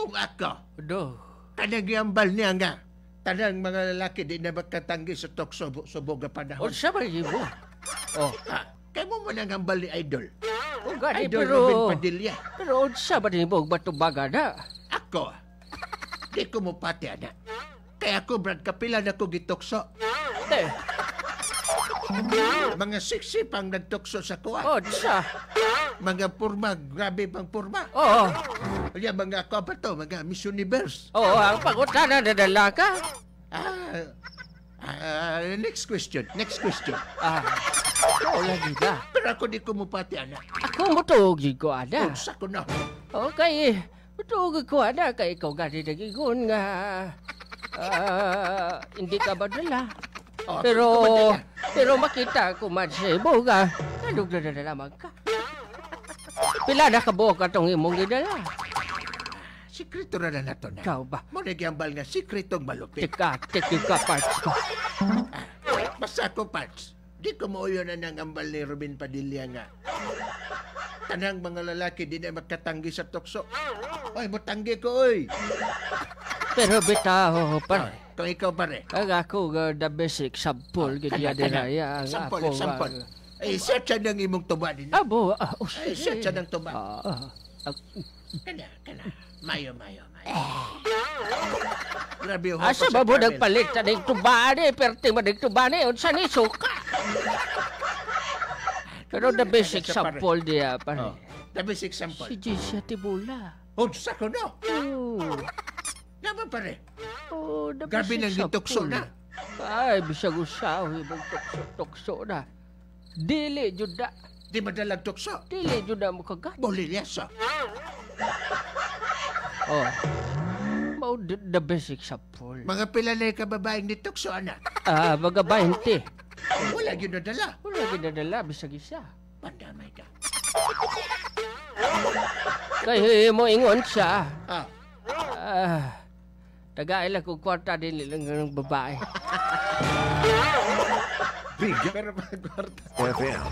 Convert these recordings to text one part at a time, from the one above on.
Kung ako, Do. kanagyambal niya nga, tanang mga lalaki di na magkatanggi sa tukso subog nga panahon. Unsa ba mo? Oh. Kaya mo man ang hambal ni Idol. Oh, gani, Idol pero... Robin Padilla. Pero unsa ba nimo batubaga na? Ako, di ko mo pati, anak. Kaya ako, Brad, kapila na ko gitukso. Eh, Mga siksi pang nagtukso sa kuha. unsa? Mga purma, grabe pang purma. Oo. Kaya mga ako ba to, mga Miss Universe. Oo, ang pangutana na dala ka. Next question. Oo, lagi ka. Pero ako di ko mo pati, anak. Ako mutugig ko, ada. Unsa ko na. Okay, mutugig ko, ada. Kaya ikaw gani nagigon nga. Hindi ka ba dala? Oh, Pero makita ko man sa imo nga. Anong na naman ka? Pila na kabuo ka itong imong gidala? Sikreto na nato na. Ikaw ba? Mo nagyambal nga sikretong malupit. Tika, parts ko. Basta ko, Pats. Di ko mauyo na ng ambal ni Robin Padilla nga. Tanang mga lalaki di na magkatanggi sa tukso. Oy, mutanggi ko, oy. Pero bitaw, pare. Kung ikaw, pare. Ang ako the basic sample ganyan din raya. Sample. Ay, search ng imong tuba din. Abo, Ay, search ng tuba. Kana. Mayo. Grabe yung asa ba mo nagpalit sa nagtubane? Perti mo nagtubane? Unsa ni suka? Pero the basic sample diya, pare. The basic sample. Si Jessia Tibula. Unsa ko no? Oh. Naman, pare. Oh, the Grabe nang basic gitukso sample. na. Ay, bisag usaw, ibang tukso na. Dili, juda. Di madalag tukso. Dili, juda mo kagat. Bolilyaso. Oh. Mao the basic sample. Mga pila na yung kababaeng ni tukso, anak. Mga 20. Wala yun nadala. Wala ginadala, bisag isa. Pandamay ka. Kaya mo ingon siya. Ah, Tagaila kong kwarta din lang ng babae. pero pagkwarta. FM.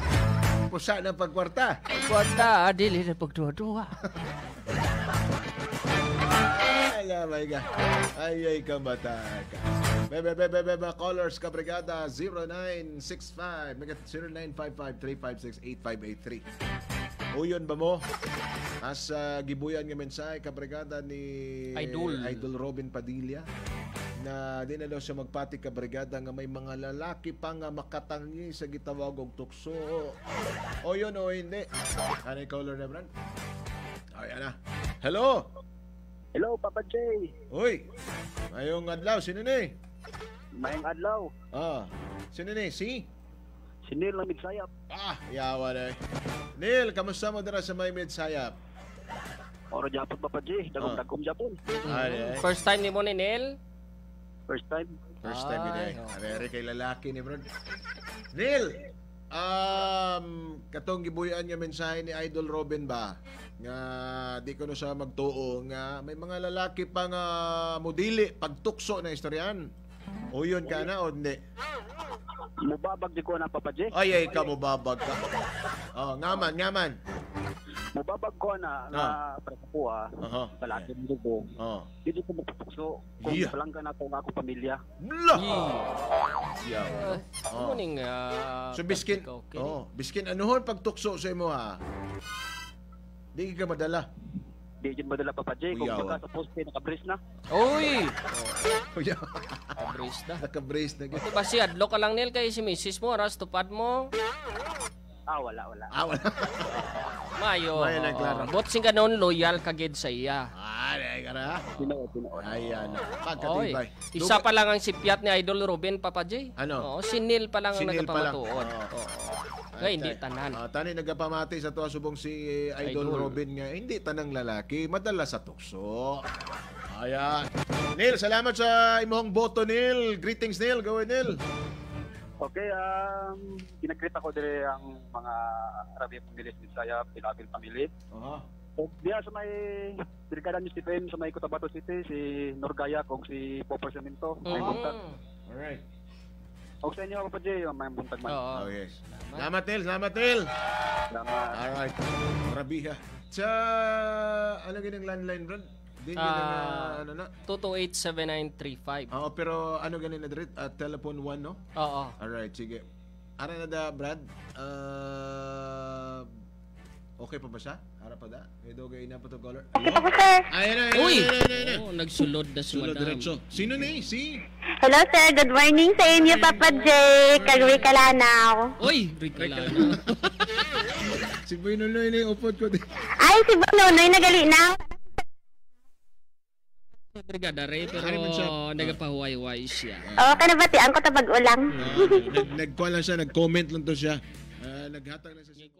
Pusa na pagkwarta. Kwarta, dili na pagduwa-duwa. Alamay ka. Ay, kabata ka. Bebe, callers ka brigada 0965 0955-356-8583. Uyon ba mo? As gibuyan nga mensahe ka brigada ni Idol Robin Padilla na di na daw siya magpati ka brigada nga may mga lalaki pa nga makatangi sa gitawag og tukso. O yun o hindi. Ano yung caller na, Brad? Ayan na. Hello! Hello, Papa J. Uy! Mayong adlaw, sino ni? Mayang adlaw. Sino ni? Si Neil na Midsayap. Yawa na eh. Neil, kamusta mo dira sa may Midsayap? Oro Japon, Papa J. Dagom Japon. First time ni mo ni Neil? First time. First time yun eh. Arere kay lalaki ni bro. Neil! Katong gibuyan nga mensahe ni Idol Robin ba? Nga di ko na siya magtuo nga may mga lalaki pa nga mudili pagtukso na istoryan. O yun ka na o hindi? Mubabag di ko na, Papa J. Ay, ka mubabag ka. Ngaman. Mubabag ko na nga para sa kuha. Palagi mo ko. Dito ko magputukso kung palanggan ako nga akong pamilya. Blah! Muning So biskin anuhon pagtukso sa imo ha? Di ka madala. Di dyan madala, Papa J. Kung baka sa poste naka-brace na. Uy! Naka-brace na. Ito ba si Adlo ka lang, Neil, kay si Mrs. mo, aras tupad mo? Wala. Mayo. Mayo lang, klaro. Bot sing ganon loyal kagid sa iya. Ay, kara. Tinood. Ayan. Oy, Pagkatibay. isa pa lang ang sipiat ni Idol Robin, Papa J. Ano? Si Neil pa lang ang Neil pa lang. nagpamatuod. Kaya hindi tanan. Tani nagapamati sa tuwa subong si Idol Robin nga, hindi tanang lalaki, madala sa tukso. Ayan. Neil, salamat sa imong boto, Neil. Greetings, Neil. Gawin, Neil. Okay, kinakita ko dire ang mga Arabi Pamilis ni Saya, Pilabil Pamilis. So, diya sa may Brigada ni Stephen, sa may Cotabato City, si Norgaya, kung si Popper Cemento, may buntag. Alright. O sa inyo, Papa J, may buntag man. Oh, yes. Salamat, Neil. Salamat. Alright. Rabiha. Sa, ano ginang landline, bro? Din yun na, ano na? 228-7935. Oo, pero ano ganin na dito? Telephone 1, no? Oo. Alright, sige. Ara na da, Brad. Okay pa ba siya? Ara pa da? Ito gay na pa to color. Okay po, sir. Ayun na, Uy! ayun. Oh, nagsulod na si Sulod madam. diretso. Sino ni? Si? Hello, sir. Good morning sa inyo, Papa J. Kagwi Kalanaw. Uy! Rikalana. Si Boy Nunoy na yung upod ko din. Ay, si Bononoy, nagali na. Brigada Ray, pero Ano man siya? nagapahuway-huway siya. Oo, kanabatian ko tabag ulang. Nag-call lang siya, nag-comment lang to siya. Naghatag lang siya.